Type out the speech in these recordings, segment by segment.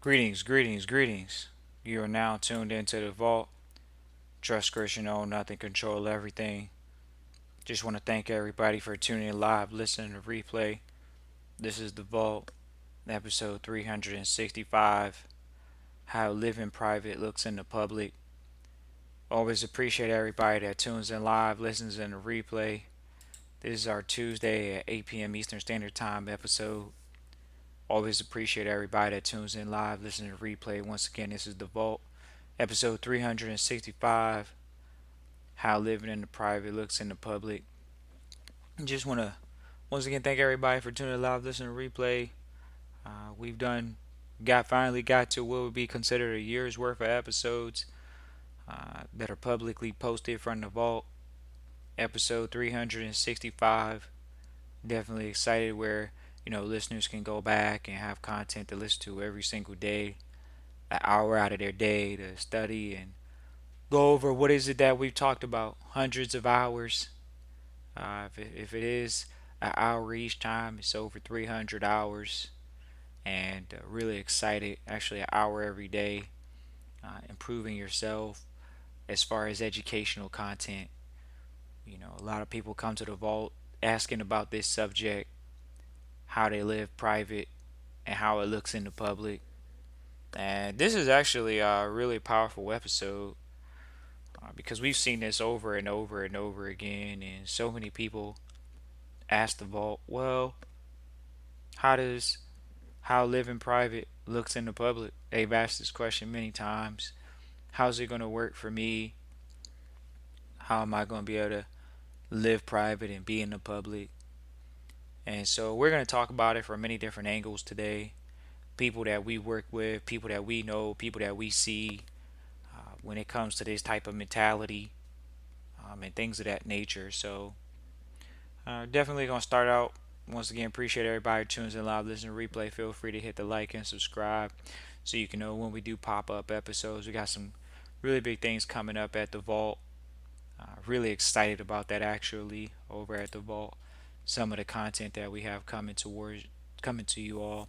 Greetings, greetings, greetings. You are now tuned into the vault. Trust Christian, own nothing, control everything. Just want to thank everybody for tuning in live, listening to replay. This is the vault, episode 365. How living private looks in the public. Always appreciate everybody that tunes in live, listens in the replay. This is our Tuesday at 8 p.m. Eastern Standard Time episode. Always appreciate everybody that tunes in live, listening to replay. Once again, this is the vault. Episode 365, How Living in the Private Looks in the Public. Just want to once again thank everybody for tuning in live, listening to replay. We've finally got to what would be considered a year's worth of episodes that are publicly posted from the vault. Episode 365. Definitely excited where, listeners can go back and have content to listen to every single day, an hour out of their day to study and go over what is it that we've talked about. Hundreds of hours. If it is an hour each time, it's over 300 hours. And really excited. Actually, an hour every day. Improving yourself as far as educational content. A lot of people come to the vault asking about this subject, how they live private and how it looks in the public. And this is actually a really powerful episode because we've seen this over and over and over again, and so many people ask the vault, well, how does how living private looks in the public? They've asked this question many times. How's it going to work for me? How am I going to be able to live private and be in the public? And so we're going to talk about it from many different angles today. People that we work with, people that we know, people that we see when it comes to this type of mentality and things of that nature. So definitely going to start out. Once again, appreciate everybody who tunes in live, listen to replay. Feel free to hit the like and subscribe so you can know when we do pop up episodes. We got some really big things coming up at the vault. Really excited about that actually over at the vault. Some of the content that we have coming to you all.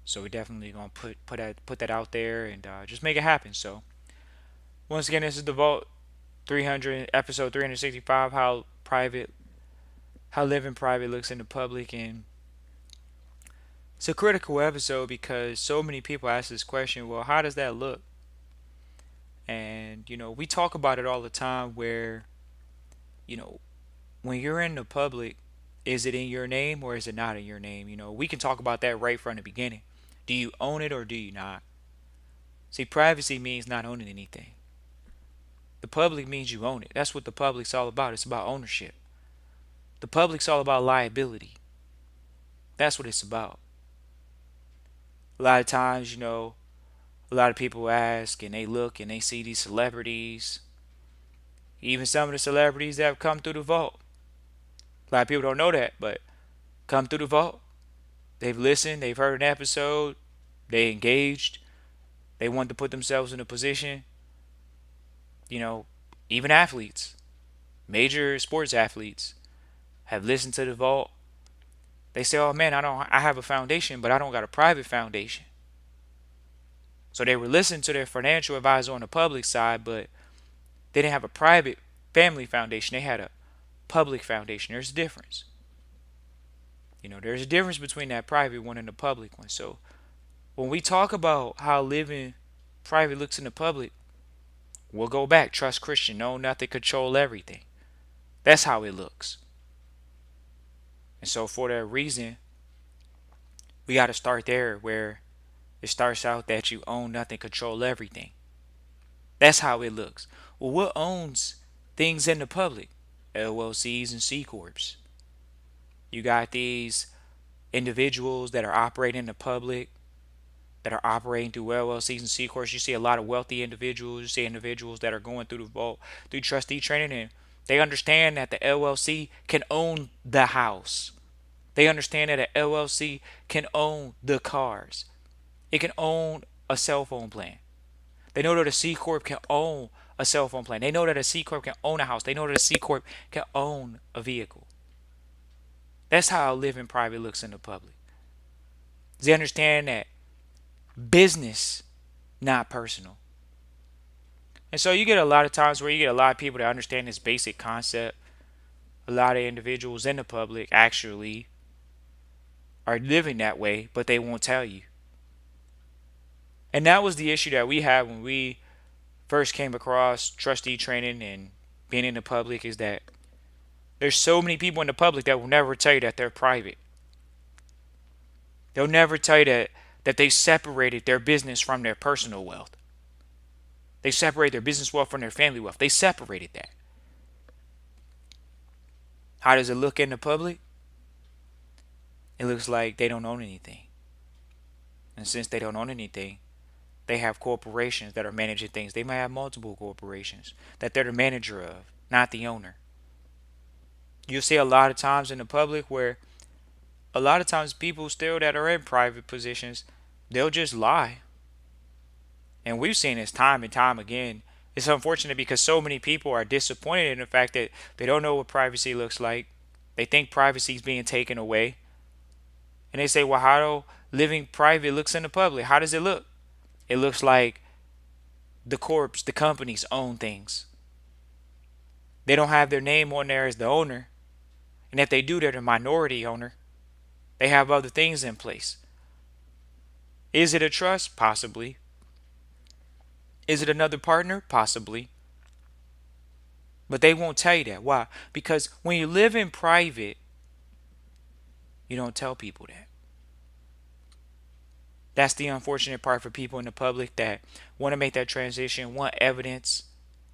So we're definitely gonna put that out there and just make it happen. So once again, this is the vault 300 episode 365. How living private looks in the public, and it's a critical episode because so many people ask this question. Well, how does that look? And we talk about it all the time. Where you know when you're in the public, is it in your name or is it not in your name? We can talk about that right from the beginning. Do you own it or do you not? See, privacy means not owning anything. The public means you own it. That's what the public's all about. It's about ownership. The public's all about liability. That's what it's about. A lot of times, a lot of people ask and they look and they see these celebrities, even some of the celebrities that have come through the vault. A lot of people don't know that, but come through the vault. They've listened, they've heard an episode, they engaged, they want to put themselves in a position. You know, even athletes, major sports athletes, have listened to the vault. They say, "Oh man, I have a foundation, but I don't got a private foundation." So they were listening to their financial advisor on the public side, but they didn't have a private family foundation. They had a public foundation. There's a difference. There's a difference between that private one and the public one. So when we talk about how living private looks in the public, we'll go back. Trust Christian, know nothing, control everything. That's how it looks. And so for that reason, we got to start there where it starts out that you own nothing, control everything. That's how it looks. Well, what owns things in the public? LLCs and C Corps. You got these individuals that are operating in the public, that are operating through LLCs and C Corps. You see a lot of wealthy individuals. You see individuals that are going through the vault, through trustee training, and they understand that the LLC can own the house. They understand that an LLC can own the cars. It can own a cell phone plan. They know that a C Corp can own a cell phone plan. They know that a C Corp can own a house. They know that a C Corp can own a vehicle. That's how living private looks in the public. They understand that Business, not personal. And so you get a lot of times where you get a lot of people that understand this basic concept. A lot of individuals in the public actually are living that way, but they won't tell you. And that was the issue that we had when we first came across trustee training and being in the public, is that there's so many people in the public that will never tell you that they're private. They'll never tell you that they separated their business from their personal wealth. They separate their business wealth from their family wealth. They separated that. How does it look in the public? It looks like they don't own anything. And since they don't own anything, they have corporations that are managing things. They might have multiple corporations that they're the manager of, not the owner. You'll see a lot of times in the public where a lot of times people still that are in private positions, they'll just lie. And we've seen this time and time again. It's unfortunate because so many people are disappointed in the fact that they don't know what privacy looks like. They think privacy is being taken away. And they say, well, how do living private looks in the public? How does it look? It looks like the companies own things. They don't have their name on there as the owner. And if they do, they're the minority owner. They have other things in place. Is it a trust? Possibly. Is it another partner? Possibly. But they won't tell you that. Why? Because when you live in private, you don't tell people that. That's the unfortunate part for people in the public that want to make that transition, want evidence.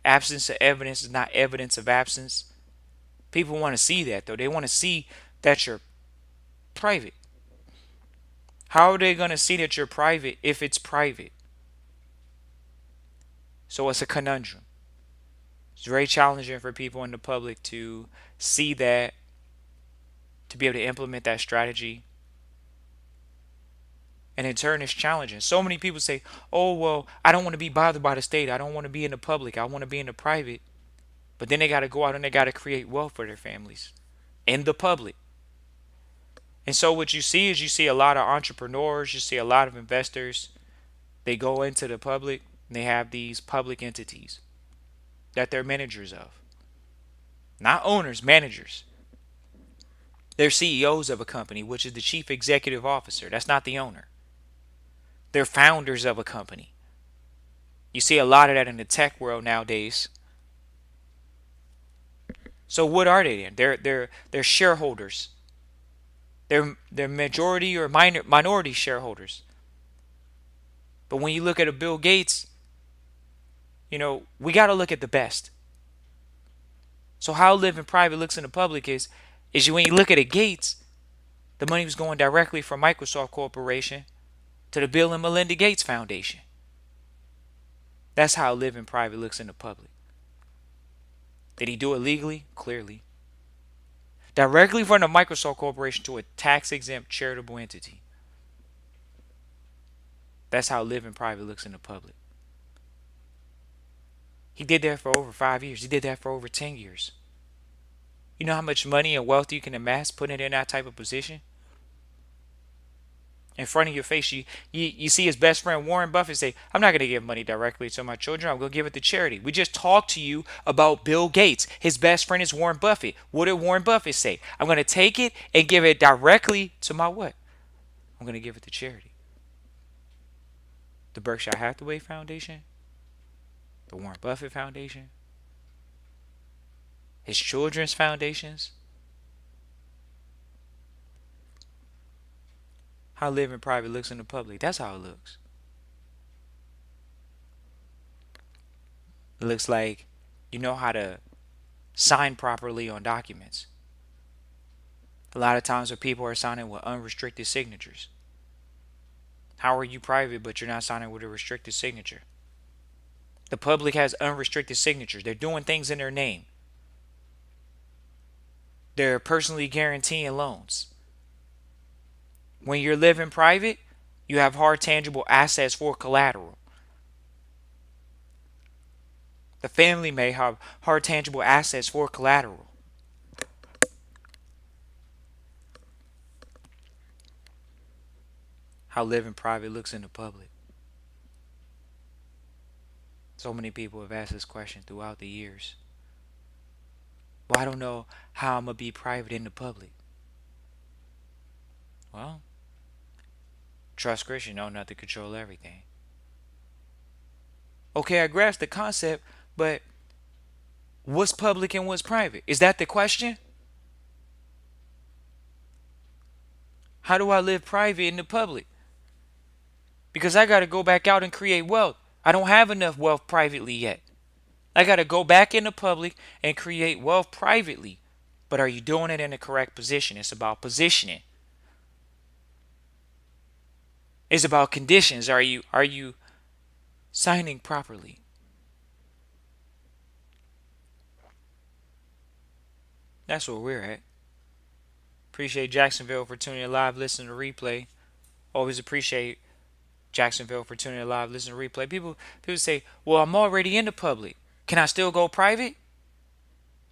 Absence of evidence is not evidence of absence. People want to see that, though. They want to see that you're private. How are they going to see that you're private if it's private? So it's a conundrum. It's very challenging for people in the public to see that, to be able to implement that strategy. And in turn, it's challenging. So many people say, oh, well, I don't want to be bothered by the state. I don't want to be in the public. I want to be in the private. But then they got to go out and they got to create wealth for their families in the public. And so what you see is you see a lot of entrepreneurs, you see a lot of investors. They go into the public and they have these public entities that they're managers of. Not owners, managers. They're CEOs of a company, which is the chief executive officer. That's not the owner. They're founders of a company. You see a lot of that in the tech world nowadays. So what are they then? They're shareholders. They're majority or minority shareholders. But when you look at a Bill Gates, we got to look at the best. So how living private looks in the public is when you look at a Gates, the money was going directly from Microsoft Corporation to the Bill and Melinda Gates Foundation. That's how living private looks in the public. Did he do it legally? Clearly. Directly from the Microsoft Corporation to a tax-exempt charitable entity. That's how living private looks in the public. He did that for over 5 years. He did that for over 10 years. You know how much money and wealth you can amass putting it in that type of position? In front of your face, you see his best friend Warren Buffett say, I'm not going to give money directly to my children. I'm going to give it to charity. We just talked to you about Bill Gates. His best friend is Warren Buffett. What did Warren Buffett say? I'm going to take it and give it directly to my what? I'm going to give it to charity. The Berkshire Hathaway Foundation, the Warren Buffett Foundation, his children's foundations. How living private looks in the public. That's how it looks. It looks like you know how to sign properly on documents. A lot of times where people are signing with unrestricted signatures. How are you private but you're not signing with a restricted signature? The public has unrestricted signatures. They're doing things in their name. They're personally guaranteeing loans. When you're living private, you have hard tangible assets for collateral. The family may have hard tangible assets for collateral. How living private looks in the public. So many people have asked this question throughout the years. Well, I don't know how I'm going to be private in the public. Well, trust Christian, know not to control everything. Okay, I grasp the concept, but what's public and what's private? Is that the question? How do I live private in the public? Because I got to go back out and create wealth. I don't have enough wealth privately yet. I got to go back in the public and create wealth privately. But are you doing it in the correct position? It's about positioning. It's about conditions. Are you signing properly? That's where we're at. Appreciate Jacksonville for tuning in live, listening to replay. Always appreciate Jacksonville for tuning in live, listening to replay. People say, well, I'm already in the public. Can I still go private?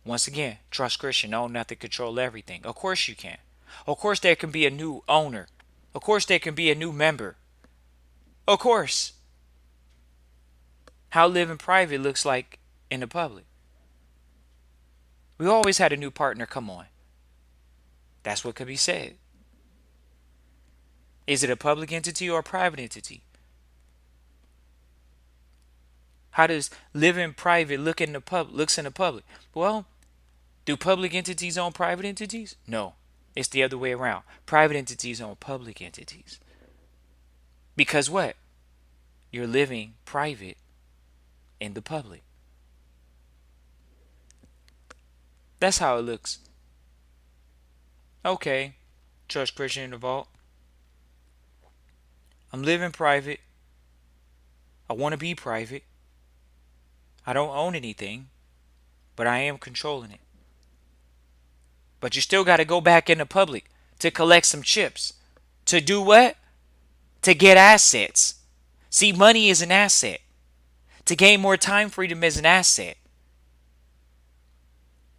Once again, trust Christian, own nothing, control everything. Of course you can. Of course there can be a new owner. Of course there can be a new member. Of course. How living private looks like in the public. We always had a new partner come on. That's what could be said. Is it a public entity or a private entity? How does living private look in the looks in the public? Well, do public entities own private entities? No. It's the other way around. Private entities own public entities. Because what? You're living private in the public. That's how it looks. Okay. Trust Christian in the vault. I'm living private. I want to be private. I don't own anything, but I am controlling it. But you still got to go back in the public to collect some chips. To do what? To get assets. See, money is an asset. To gain more time freedom is an asset.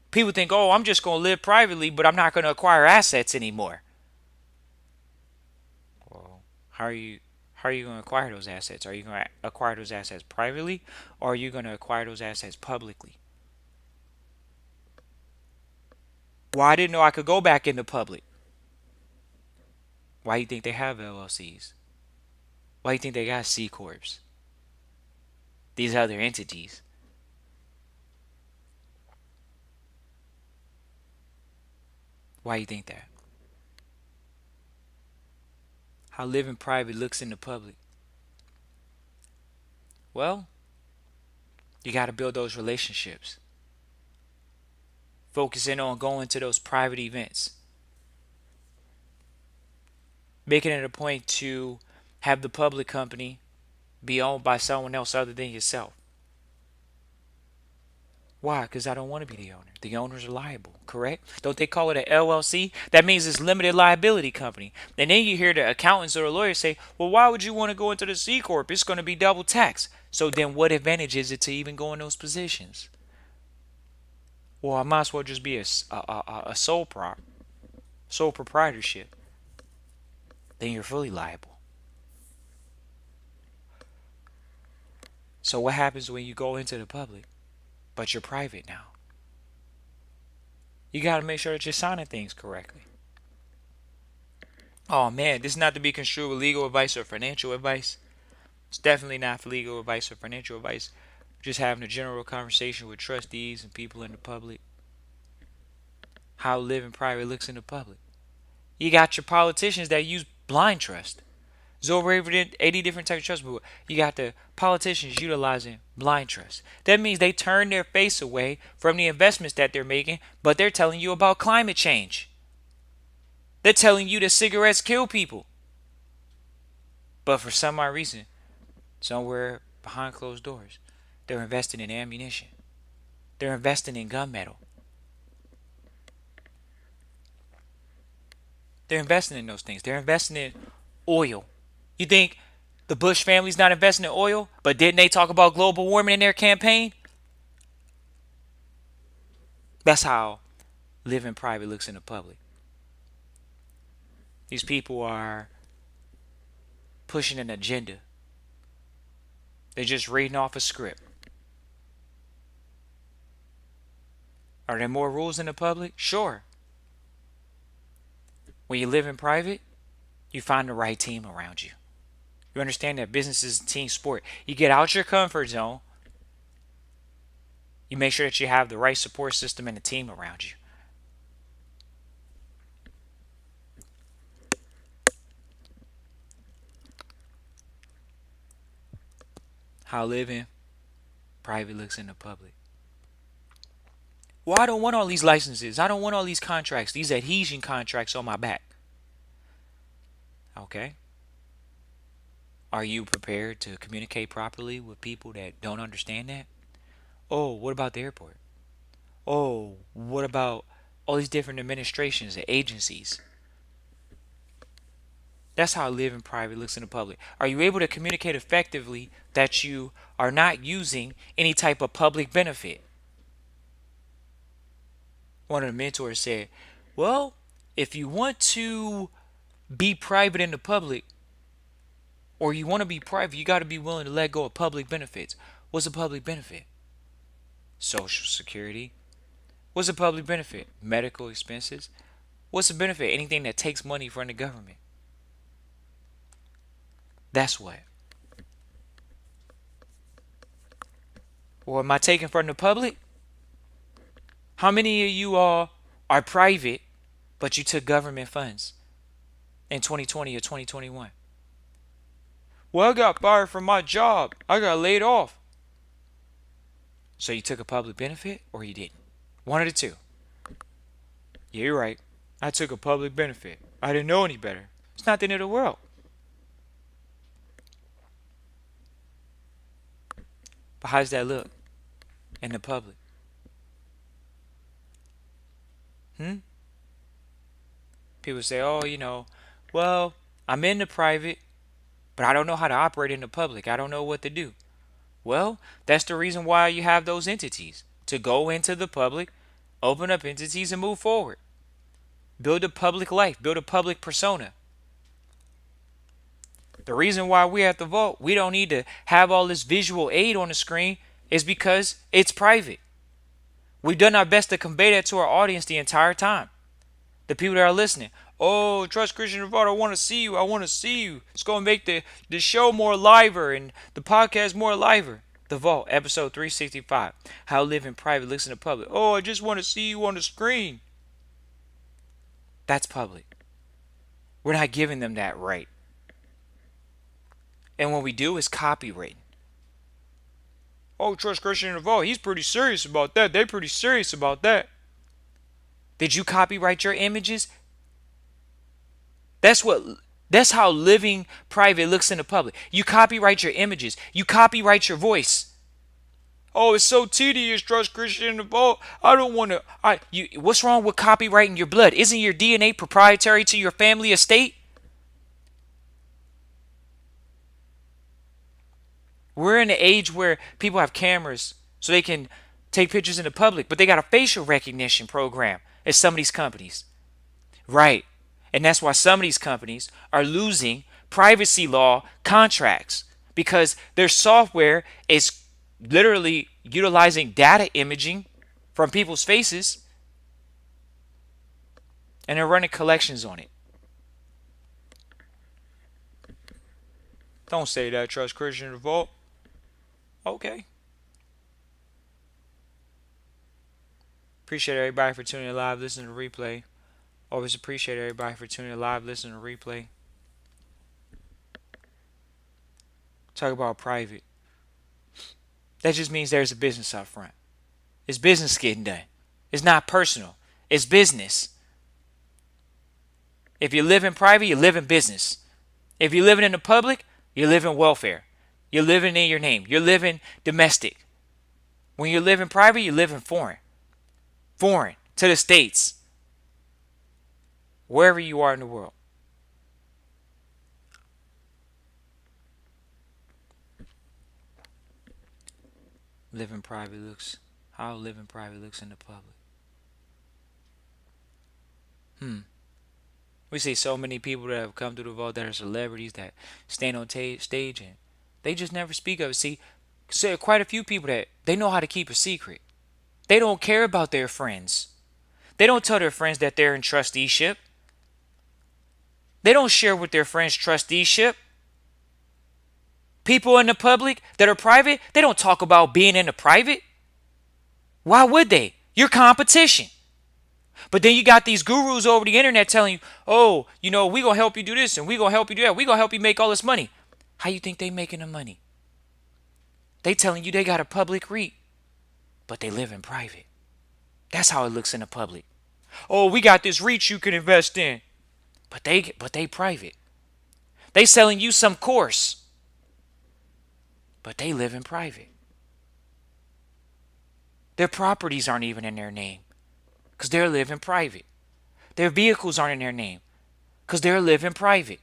People think, oh, I'm just going to live privately, but I'm not going to acquire assets anymore. Well, how are you going to acquire those assets? Are you going to acquire those assets privately, or are you going to acquire those assets publicly? Well, I didn't know I could go back into public. Why do you think they have LLCs? Why do you think they got C corps? These other entities. Why do you think that? How living private looks in the public. Well, you got to build those relationships. Focusing on going to those private events. Making it a point to have the public company be owned by someone else other than yourself. Why? Because I don't want to be the owner. The owners are liable, correct? Don't they call it an LLC? That means it's limited liability company. And then you hear the accountants or the lawyers say, well, why would you want to go into the C Corp? It's going to be double tax. So then what advantage is it to even go in those positions? Well, I might as well just be a sole proprietorship. Then you're fully liable. So what happens when you go into the public, but you're private now? You got to make sure that you're signing things correctly. Oh man, this is not to be construed with legal advice or financial advice. It's definitely not for legal advice or financial advice. Just having a general conversation with trustees and people in the public. How living private looks in the public. You got your politicians that use blind trust. There's over 80 different types of trust, but you got the politicians utilizing blind trust. That means they turn their face away from the investments that they're making, but they're telling you about climate change. They're telling you that cigarettes kill people. But for some odd reason, somewhere behind closed doors, they're investing in ammunition. They're investing in gunmetal. They're investing in those things. They're investing in oil. You think the Bush family's not investing in oil? But didn't they talk about global warming in their campaign? That's how living private looks in the public. These people are pushing an agenda. They're just reading off a script. Are there more rules in the public? Sure. When you live in private, you find the right team around you. You understand that business is a team sport. You get out your comfort zone. You make sure that you have the right support system and a team around you. How living private looks in the public. Well, I don't want all these licenses. I don't want all these contracts, these adhesion contracts on my back. Okay. Are you prepared to communicate properly with people that don't understand that? Oh, what about the airport? Oh, what about all these different administrations and agencies? That's how living private looks in the public. Are you able to communicate effectively that you are not using any type of public benefit? One of the mentors said, well, if you want to be private in the public, or you want to be private, you got to be willing to let go of public benefits. What's a public benefit? Social Security. What's a public benefit? Medical expenses. What's a benefit? Anything that takes money from the government. That's what. Or am I taking from the public? How many of you all are private, but you took government funds in 2020 or 2021? Well, I got fired from my job. I got laid off. So you took a public benefit or you didn't? One of the two. Yeah, you're right. I took a public benefit. I didn't know any better. It's not the end of the world. But how does that look in the public? People say, oh, well, I'm in the private, but I don't know how to operate in the public. I don't know what to do. Well, that's the reason why you have those entities, to go into the public, open up entities, and move forward. Build a public life, build a public persona. The reason why we at the vault, we don't need to have all this visual aid on the screen is because it's private. We've done our best to convey that to our audience the entire time. The people that are listening. Oh, Trust Christian Vault, I want to see you. I want to see you. It's going to make the show more liver and the podcast more liver. The Vault, episode 365. How living private looks in the public. Oh, I just want to see you on the screen. That's public. We're not giving them that right. And what we do is copywritten. Oh, Trust Christian Vault, he's pretty serious about that. They're pretty serious about that. Did you copyright your images? That's how living private looks in the public. You copyright your images. You copyright your voice. Oh, it's so tedious, Trust Christian Vault. I don't want to. What's wrong with copyrighting your blood? Isn't your DNA proprietary to your family estate? We're in an age where people have cameras so they can take pictures in the public, but they got a facial recognition program at some of these companies. Right. And that's why some of these companies are losing privacy law contracts because their software is literally utilizing data imaging from people's faces and they're running collections on it. Don't say that, Trust Christian Vault. Okay. Appreciate everybody for tuning in live, listening to replay. Always appreciate everybody for tuning in live, listening to replay. Talk about private. That just means there's a business up front. It's business getting done. It's not personal. It's business. If you live in private, you live in business. If you're living in the public, you live in welfare. You're living in your name. You're living domestic. When you live in private, you live in foreign. Foreign to the States. Wherever you are in the world. Living private looks. How living private looks in the public. We see so many people that have come through the vault that are celebrities that stand on stage and they just never speak of it. See, so quite a few people that they know how to keep a secret. They don't care about their friends. They don't tell their friends that they're in trusteeship. They don't share with their friends trusteeship. People in the public that are private, they don't talk about being in the private. Why would they? You're competition. But then you got these gurus over the internet telling you, oh, we gonna help you do this and we gonna help you do that. We gonna help you make all this money. How you think they making the money? They telling you they got a public REIT, but they live in private. That's how it looks in the public. Oh, we got this REIT you can invest in, but they private. They selling you some course, but they live in private. Their properties aren't even in their name because they're living private. Their vehicles aren't in their name because they're living private.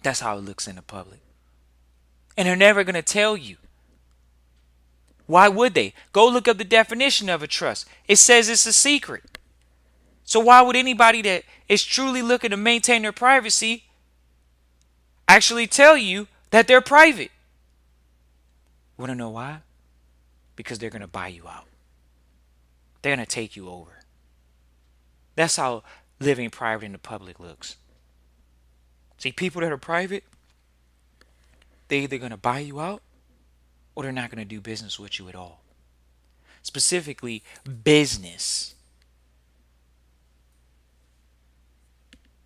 That's how it looks in the public. And they're never going to tell you. Why would they? Go look up the definition of a trust. It says it's a secret. So why would anybody that is truly looking to maintain their privacy actually tell you that they're private? Want to know why? Because they're going to buy you out. They're going to take you over. That's how living private in the public looks. See, people that are private, they're either going to buy you out or they're not going to do business with you at all. Specifically, business.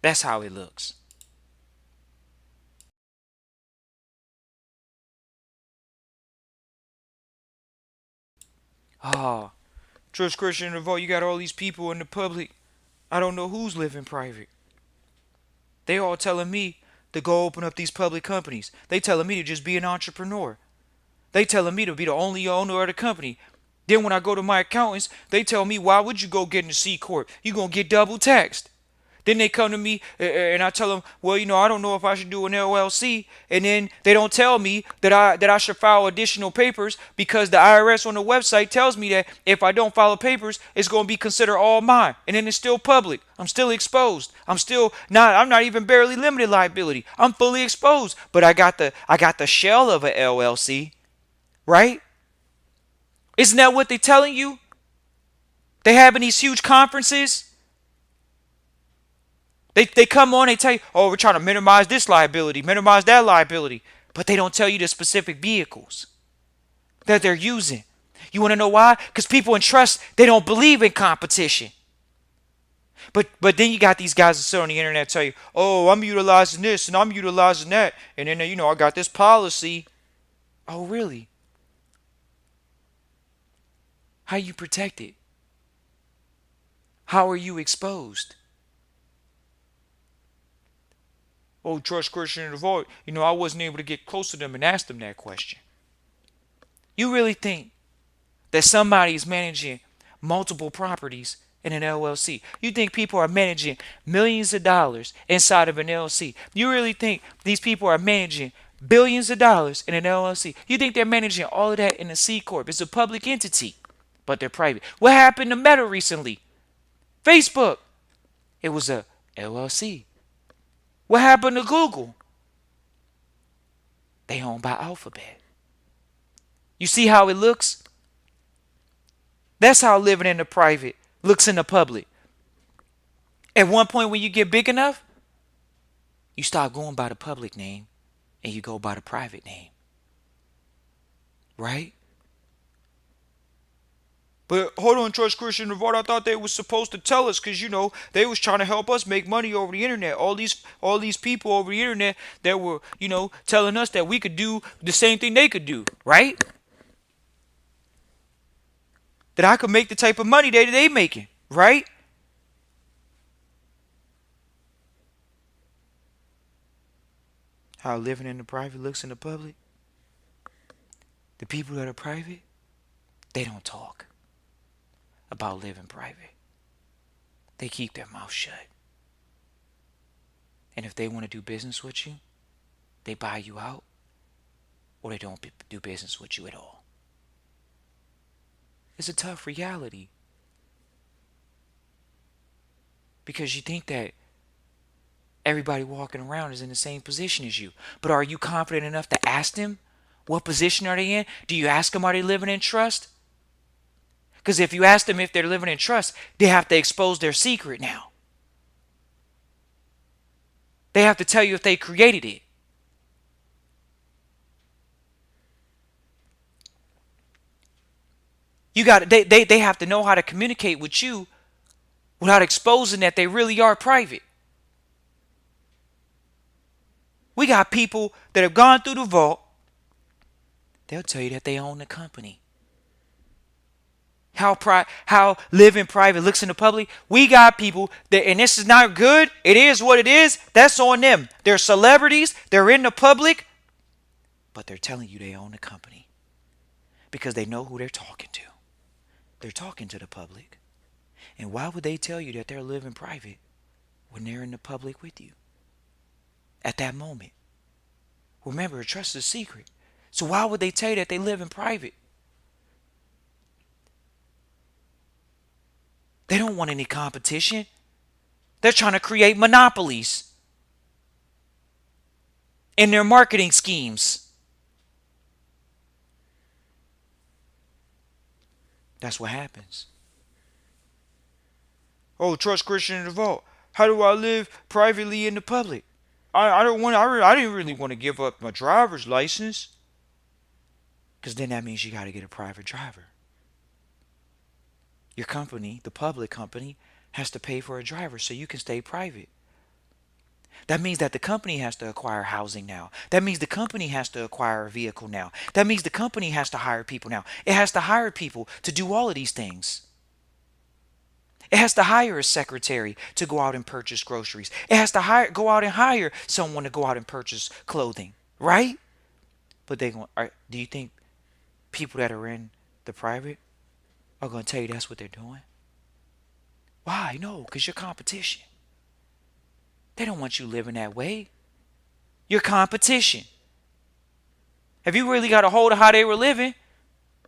That's how it looks. Oh, Trust Christian and Vote, you got all these people in the public. I don't know who's living private. They all telling me to go open up these public companies. They telling me to just be an entrepreneur. They telling me to be the only owner of the company. Then when I go to my accountants, they tell me, why would you go get in a C Corp? You going to get double taxed. Then they come to me and I tell them, well, I don't know if I should do an LLC. And then they don't tell me that I should file additional papers because the IRS on the website tells me that if I don't file papers, it's going to be considered all mine. And then it's still public. I'm still exposed. I'm not even barely limited liability. I'm fully exposed. But I got the shell of a LLC, right? Isn't that what they're telling you? They having these huge conferences. They come on, they tell you, oh, we're trying to minimize this liability, minimize that liability. But they don't tell you the specific vehicles that they're using. You want to know why? Because people in trust, they don't believe in competition. But then you got these guys that sit on the internet tell you, oh, I'm utilizing this and I'm utilizing that. And then, I got this policy. Oh, really? How you protect it? How are you exposed? Oh, Trust Christian and Avoid. I wasn't able to get close to them and ask them that question. You really think that somebody is managing multiple properties in an LLC? You think people are managing millions of dollars inside of an LLC? You really think these people are managing billions of dollars in an LLC? You think they're managing all of that in a C Corp? It's a public entity, but they're private. What happened to Meta recently? Facebook. It was a LLC. What happened to Google? They owned by Alphabet. You see how it looks? That's how living in the private looks in the public. At one point when you get big enough, you start going by the public name and you go by the private name. Right? But hold on, Trust Christian Revolt. I thought they was supposed to tell us because they was trying to help us make money over the internet. All these people over the internet that were telling us that we could do the same thing they could do, right? That I could make the type of money that they making, right? How living in the private looks in the public. The people that are private, they don't talk about living private. They keep their mouth shut. And if they want to do business with you, they buy you out or they don't do business with you at all. It's a tough reality. because you think that everybody walking around is in the same position as you. But are you confident enough to ask them what position are they in? Do you ask them, are they living in trust? Because if you ask them if they're living in trust, they have to expose their secret now. They have to tell you if they created it. They have to know how to communicate with you without exposing that they really are private. We got people that have gone through the vault. They'll tell you that they own the company. How living private looks in the public. We got people that, and this is not good. It is what it is. That's on them. They're celebrities. They're in the public, but they're telling you they own the company because they know who they're talking to. They're talking to the public. And why would they tell you that they're living private when they're in the public with you at that moment? Remember, trust is a secret. So why would they tell you that they live in private? They don't want any competition. They're trying to create monopolies in their marketing schemes. That's what happens. Oh, trust Christian in the vault. How do I live privately in the public? I don't want. I didn't really want to give up my driver's license. Because then that means you got to get a private driver. Your company, the public company, has to pay for a driver so you can stay private. That means that the company has to acquire housing now. That means the company has to acquire a vehicle now. That means the company has to hire people now. It has to hire people to do all of these things. It has to hire a secretary to go out and purchase groceries. It has to go out and hire someone to go out and purchase clothing, right? But do you think people that are in the private are going to tell you that's what they're doing? Why? No, because you're competition. They don't want you living that way. You're competition. If you really got a hold of how they were living,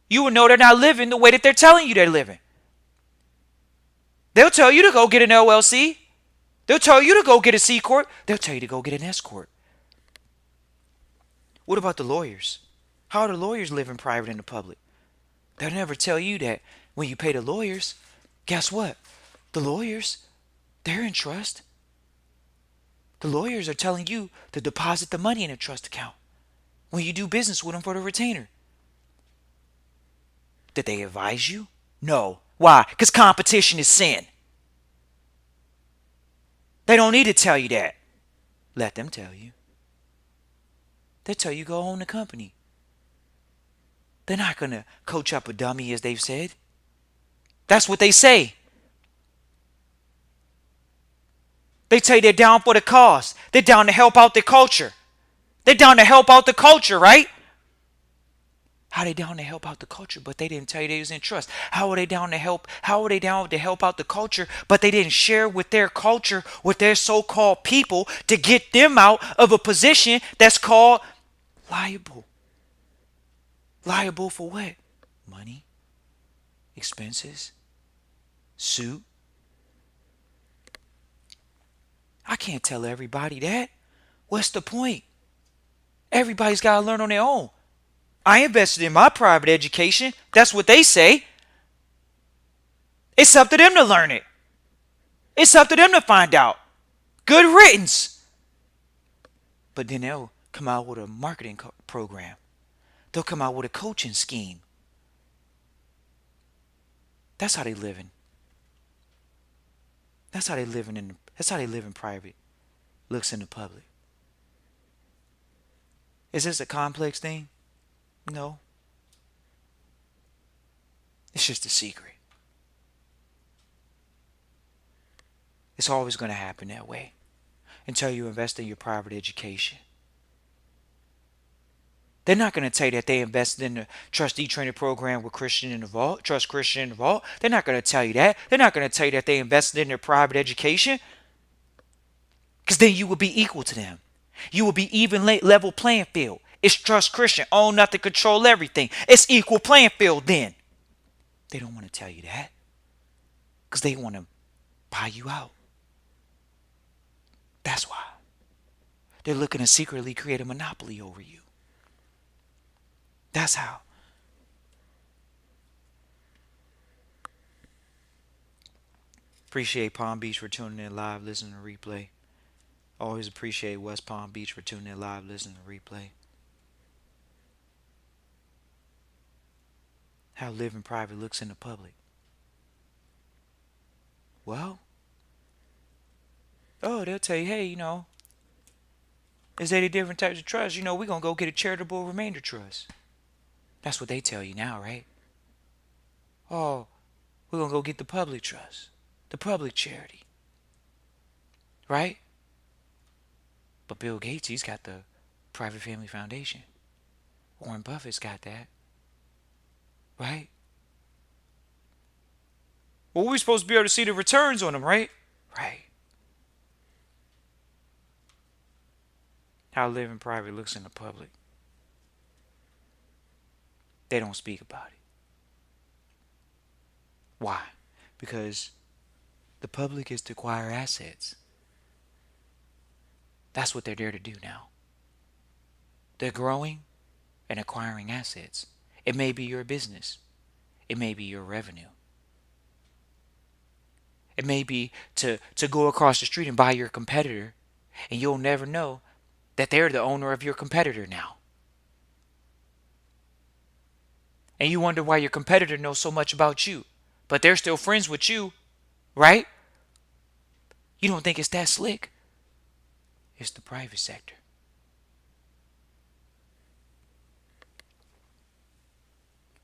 you would know they're not living the way that they're telling you they're living. They'll tell you to go get an LLC. They'll tell you to go get a C Corp. They'll tell you to go get an S Corp. What about the lawyers? How are the lawyers living private in the public? They'll never tell you that when you pay the lawyers, guess what? The lawyers, they're in trust. The lawyers are telling you to deposit the money in a trust account when you do business with them for the retainer. Did they advise you? No. Why? Because competition is sin. They don't need to tell you that. Let them tell you. They'll tell you go own the company. They're not going to coach up a dummy, as they've said. That's what they say. They tell you they're down for the cause. They're down to help out the culture. They're down to help out the culture, right? How are they down to help out the culture, but they didn't tell you they was in trust? How are they down to help? How are they down to help out the culture, but they didn't share with their culture, with their so-called people, to get them out of a position that's called liable? Liable for what? Money, expenses, suit. I can't tell everybody that. What's the point? Everybody's got to learn on their own. I invested in my private education. That's what they say. It's up to them to learn it. It's up to them to find out. Good riddance. But then they'll come out with a marketing program. They'll come out with a coaching scheme. That's how they living. That's how they living that's how they live in private. Looks in the public. Is this a complex thing? No. It's just a secret. It's always going to happen that way until you invest in your private education. They're not going to tell you that they invested in the Trustee Training program with Christian in the Vault, Trust Christian in the Vault. They're not going to tell you that. They're not going to tell you that they invested in their private education, because then you will be equal to them. You will be even level playing field. It's Trust Christian, own nothing, control everything. It's equal playing field then. They don't want to tell you that because they want to buy you out. They're looking to secretly create a monopoly over you. That's how. Appreciate Palm Beach for tuning in live, listening to replay. Always appreciate West Palm Beach for tuning in live, listening to replay. How living private looks in the public. Well, they'll tell you, hey, there's 80 different types of trust. We're going to go get a charitable remainder trust. That's what they tell you now, right? Oh, we're going to go get the public trust, the public charity, right? But Bill Gates, he's got the private family foundation. Warren Buffett's got that, right? Well, we're supposed to be able to see the returns on them, right? Right. How living private looks in the public. They don't speak about it. Why? Because the public is to acquire assets. That's what they're there to do now. They're growing and acquiring assets. It may be your business. It may be your revenue. It may be to go across the street and buy your competitor, and you'll never know that they're the owner of your competitor now. And you wonder why your competitor knows so much about you, but they're still friends with you, right? You don't think it's that slick? It's the private sector.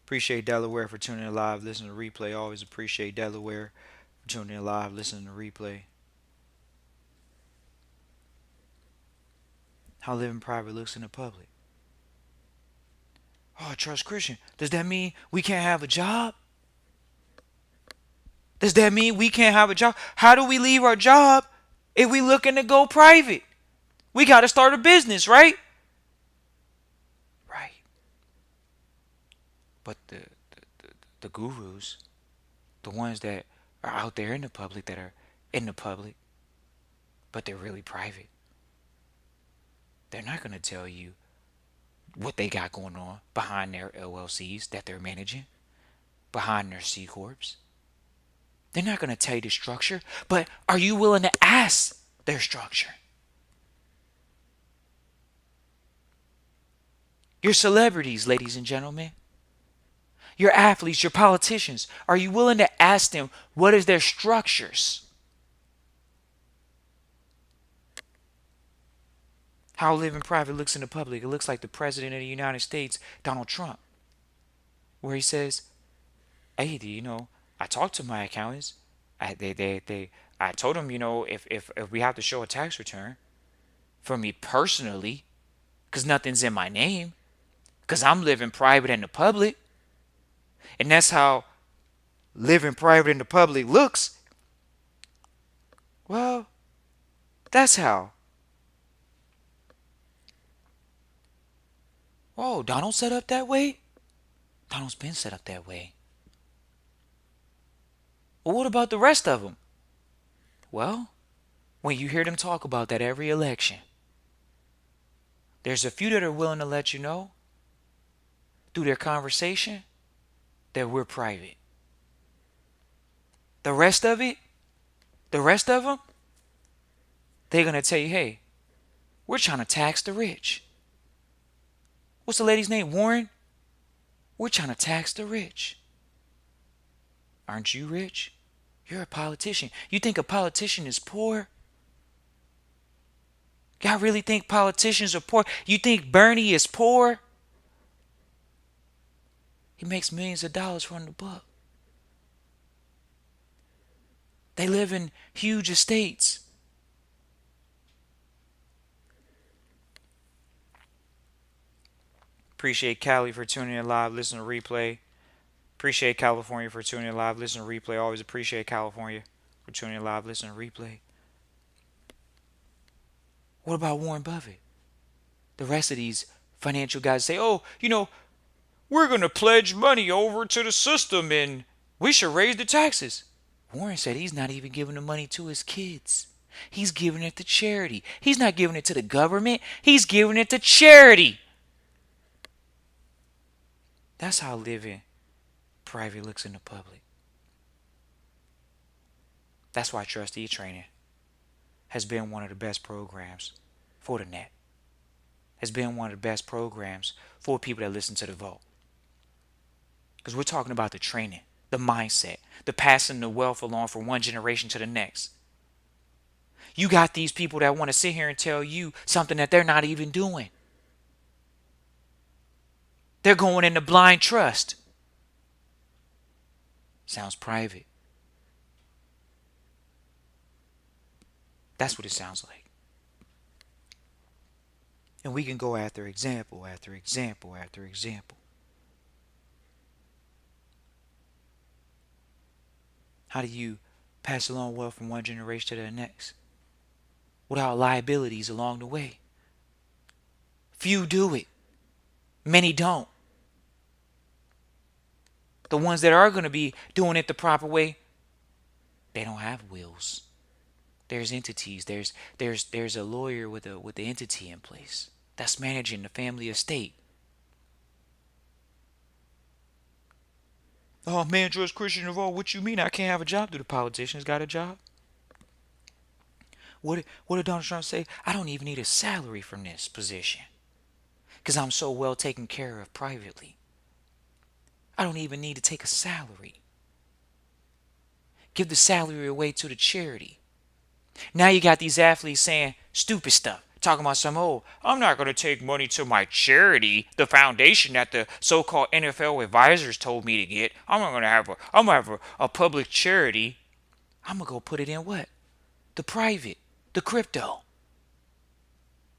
Appreciate Delaware for tuning in live, listening to replay. Always appreciate Delaware for tuning in live, listening to replay. How living private looks in the public. Oh, Trust Christian. Does that mean we can't have a job? Does that mean we can't have a job? How do we leave our job if we looking to go private? We got to start a business, right? Right. But the gurus, the ones that are out there in the public, that are in the public, but they're really private, they're not going to tell you what they got going on behind their LLCs that they're managing, behind their C Corps. They're not going to tell you the structure, but are you willing to ask their structure? Your celebrities, ladies and gentlemen, your athletes, your politicians, are you willing to ask them what is their structures? How living private looks in the public. It looks like the President of the United States, Donald Trump, where he says, hey, I talked to my accountants. I told them, if we have to show a tax return for me personally, because nothing's in my name, because I'm living private in the public, and that's how living private in the public looks. Well, that's how. Oh, Donald's set up that way? Donald's been set up that way. Well, what about the rest of them? Well, when you hear them talk about that every election, there's a few that are willing to let you know through their conversation that we're private. The rest of them, they're going to tell you, hey, we're trying to tax the rich. What's the lady's name? Warren? We're trying to tax the rich. Aren't you rich? You're a politician. You think a politician is poor? Y'all really think politicians are poor? You think Bernie is poor? He makes millions of dollars from the book. They live in huge estates. Appreciate Cali for tuning in live, listen to replay. Appreciate California for tuning in live, listen to replay. Always appreciate California for tuning in live, listen to replay. What about Warren Buffett? The rest of these financial guys say, oh, we're going to pledge money over to the system and we should raise the taxes. Warren said he's not even giving the money to his kids. He's giving it to charity. He's not giving it to the government. He's giving it to charity. That's how living private looks in the public. That's why Trustee Training has been one of the best programs for the net. Has been one of the best programs for people that listen to the vote. Because we're talking about the training, the mindset, the passing the wealth along from one generation to the next. You got these people that want to sit here and tell you something that they're not even doing. They're going into blind trust. Sounds private. That's what it sounds like. And we can go after example after example after example. How do you pass along wealth from one generation to the next without liabilities along the way? Few do it. Many don't. The ones that are going to be doing it the proper way, they don't have wills. There's entities. There's a lawyer with the entity in place that's managing the family estate. Oh man, George Christian of all, what you mean I can't have a job? Do the politicians got a job? What did Donald Trump say? I don't even need a salary from this position because I'm so well taken care of privately. I don't even need to take a salary. Give the salary away to the charity. Now you got these athletes saying stupid stuff, talking about some, oh, I'm not going to take money to my charity, the foundation that the so-called NFL advisors told me to get. I'm gonna have a public charity. I'm gonna go put it in what? The private, the crypto.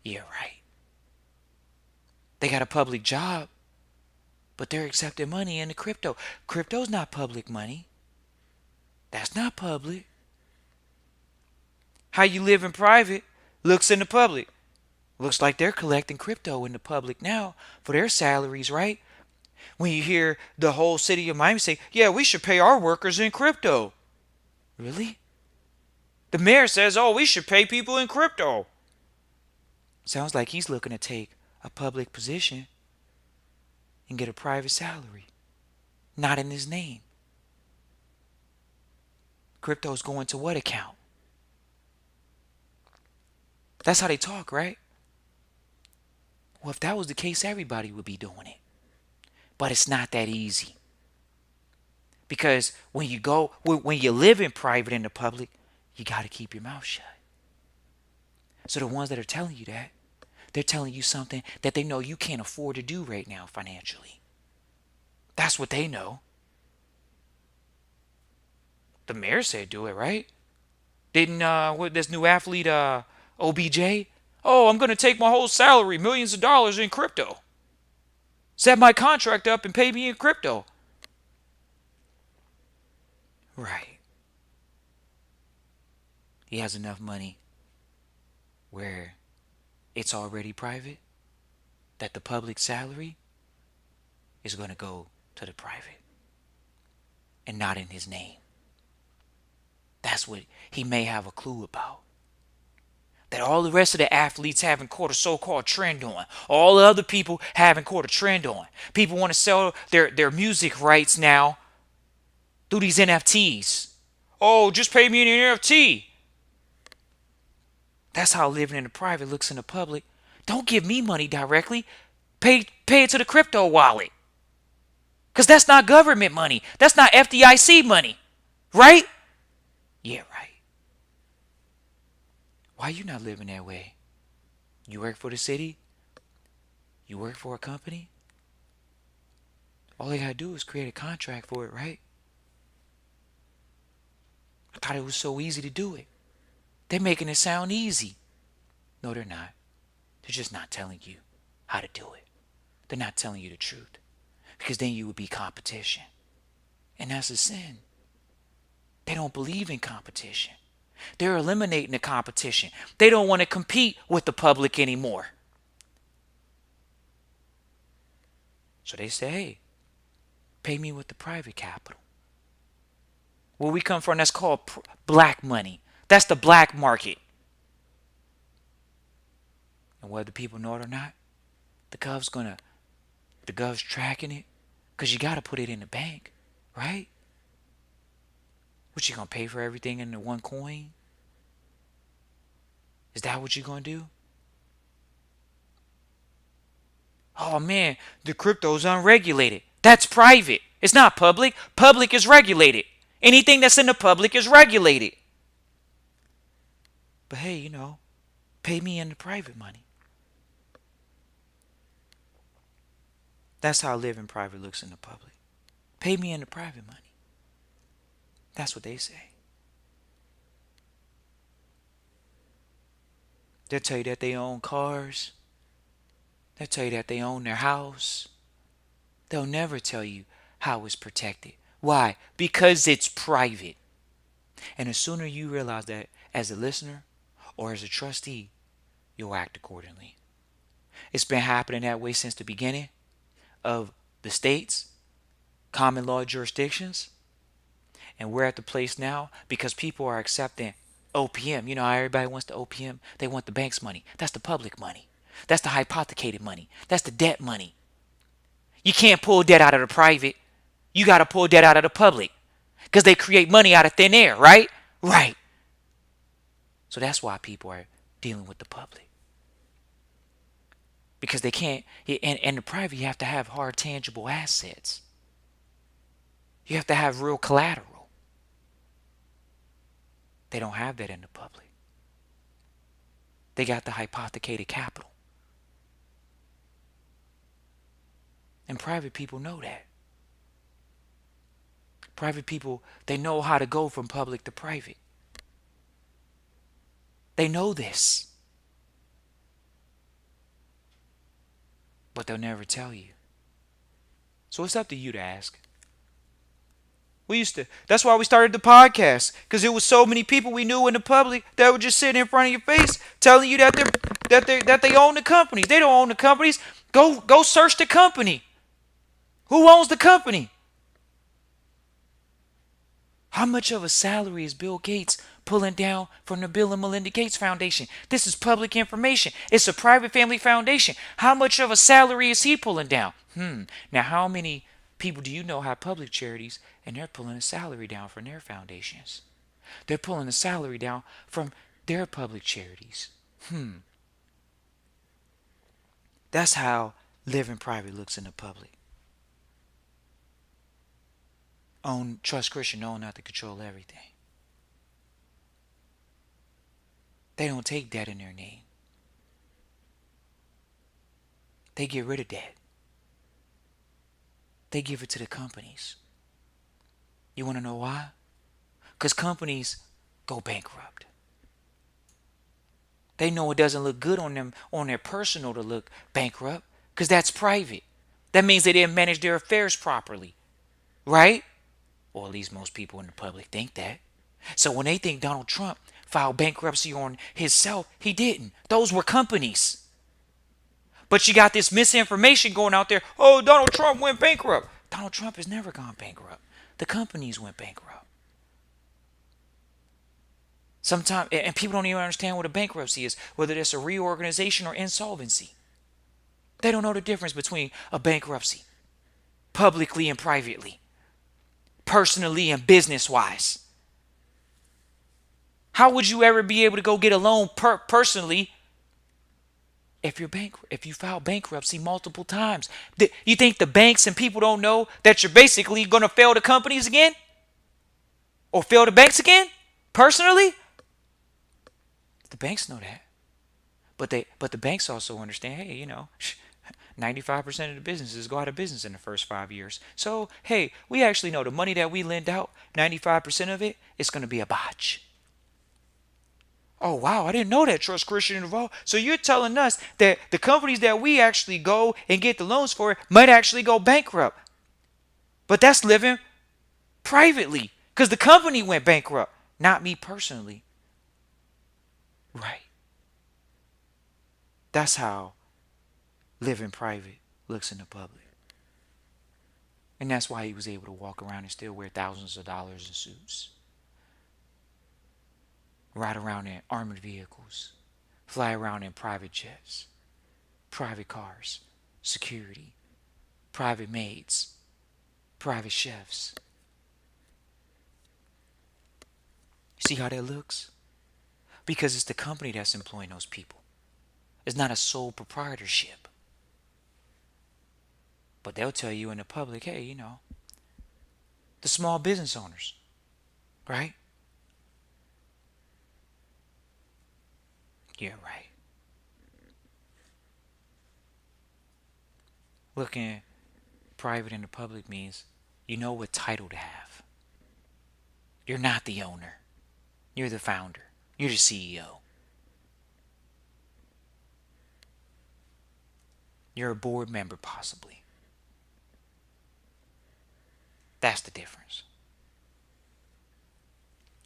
Yeah, right. They got a public job, but they're accepting money in the crypto. Crypto's not public money. That's not public. How you live in private looks in the public. Looks like they're collecting crypto in the public now for their salaries, right? When you hear the whole city of Miami say, yeah, we should pay our workers in crypto. Really? The mayor says, oh, we should pay people in crypto. Sounds like he's looking to take a public position and get a private salary. Not in his name. Crypto's going to what account? That's how they talk, right? Well, if that was the case, everybody would be doing it. But it's not that easy. Because when you live in private and the public, you got to keep your mouth shut. So the ones that are telling you that, they're telling you something that they know you can't afford to do right now financially. That's what they know. The mayor said do it, right? Didn't this new athlete OBJ? Oh, I'm going to take my whole salary, millions of dollars in crypto. Set my contract up and pay me in crypto. Right. He has enough money where it's already private that the public salary is going to go to the private and not in his name. That's what he may have a clue about. That all the rest of the athletes haven't caught a so-called trend on. All the other people haven't caught a trend on. People want to sell their music rights now through these NFTs. Oh, just pay me an NFT. That's how living in the private looks in the public. Don't give me money directly. Pay it to the crypto wallet. Because that's not government money. That's not FDIC money. Right? Yeah, right. Why you not living that way? You work for the city? You work for a company? All they gotta do is create a contract for it, right? I thought it was so easy to do it. They're making it sound easy. No, they're not. They're just not telling you how to do it. They're not telling you the truth. Because then you would be competition. And that's a sin. They don't believe in competition. They're eliminating the competition. They don't want to compete with the public anymore. So they say, hey, pay me with the private capital. Where we come from, that's called black money. That's the black market. And whether people know it or not, the gov's gonna, the gov's tracking it, cause you gotta put it in the bank, right? What you gonna pay for everything in the one coin? Is that what you gonna do? Oh man, the crypto's unregulated. That's private. It's not public. Public is regulated. Anything that's in the public is regulated. But hey, pay me in the private money. That's how living private looks in the public. Pay me in the private money. That's what they say. They'll tell you that they own cars. They'll tell you that they own their house. They'll never tell you how it's protected. Why? Because it's private. And the sooner you realize that as a listener or as a trustee, you'll act accordingly. It's been happening that way since the beginning of the states, common law jurisdictions. And we're at the place now because people are accepting OPM. You know how everybody wants the OPM? They want the bank's money. That's the public money. That's the hypothecated money. That's the debt money. You can't pull debt out of the private. You got to pull debt out of the public because they create money out of thin air, right? Right. So that's why people are dealing with the public. Because they can't, in the private, you have to have hard, tangible assets. You have to have real collateral. They don't have that in the public. They got the hypothecated capital. And private people know that. Private people, they know how to go from public to private. They know this. But they'll never tell you. So it's up to you to ask. That's why we started the podcast. Because there was so many people we knew in the public that would just sit in front of your face telling you that they own the companies. They don't own the companies. Go search the company. Who owns the company? How much of a salary is Bill Gates pulling down from the Bill and Melinda Gates Foundation? This is public information. It's a private family foundation. How much of a salary is he pulling down? Now, how many people do you know have public charities and they're pulling a salary down from their foundations? They're pulling a salary down from their public charities. That's how living private looks in the public. Trust Christian, own not to control everything. They don't take debt in their name. They get rid of debt. They give it to the companies. You want to know why? Because companies go bankrupt. They know it doesn't look good on them, on their personal to look bankrupt, because that's private. That means they didn't manage their affairs properly, right? Or at least most people in the public think that. So when they think Donald Trump filed bankruptcy on himself, he didn't. Those were companies. But you got this misinformation going out there. Oh, Donald Trump went bankrupt. Donald Trump has never gone bankrupt. The companies went bankrupt. Sometimes, and people don't even understand what a bankruptcy is, whether it's a reorganization or insolvency. They don't know the difference between a bankruptcy, publicly and privately, personally and business-wise. How would you ever be able to go get a loan personally if you file bankruptcy multiple times? You think the banks and people don't know that you're basically going to fail the companies again? Or fail the banks again? Personally? The banks know that. But the banks also understand, hey, 95% of the businesses go out of business in the first 5 years. So, hey, we actually know the money that we lend out, 95% of it is going to be a botch. Oh, wow, I didn't know that, Trust Christian involved. So you're telling us that the companies that we actually go and get the loans for might actually go bankrupt. But that's living privately because the company went bankrupt, not me personally. Right. That's how living private looks in the public. And that's why he was able to walk around and still wear thousands of dollars in suits. Ride around in armored vehicles. Fly around in private jets. private cars, security, private maids, private chefs. See how that looks? Because it's the company that's employing those people. It's not a sole proprietorship. But they'll tell you in the public, hey, the small business owners, right? Yeah, right. Looking private in the public means you know what title to have. You're not the owner. You're the founder. You're the CEO. You're a board member, possibly. That's the difference.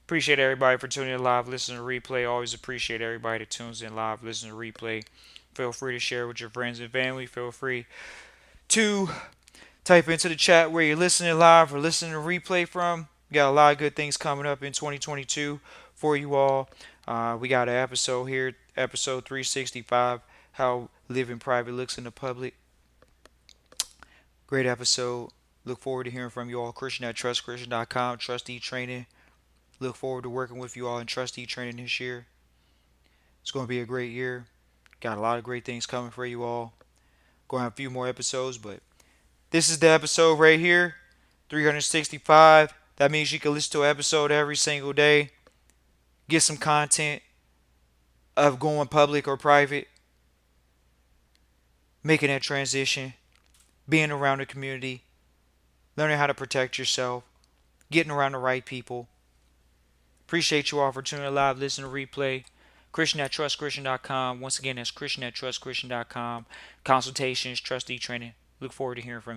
Appreciate everybody for tuning in live, listening to replay. Always appreciate everybody that tunes in live, listening to replay. Feel free to share with your friends and family. Feel free to type into the chat where you're listening live or listening to replay from. We got a lot of good things coming up in 2022 for you all. We got an episode here, episode 365, how living private looks in the public. Great episode. Look forward to hearing from you all. Christian at trustchristian.com, Trustee Training. Look forward to working with you all in Trustee Training this year. It's going to be a great year. Got a lot of great things coming for you all. Going to have a few more episodes, but this is the episode right here, 365. That means you can listen to an episode every single day. Get some content of going public or private. Making that transition. Being around the community. Learning how to protect yourself. Getting around the right people. Appreciate you all for tuning in live, listening to replay. Christian at trustchristian.com. Once again, that's Christian at trustchristian.com. Consultations, trustee training. Look forward to hearing from you.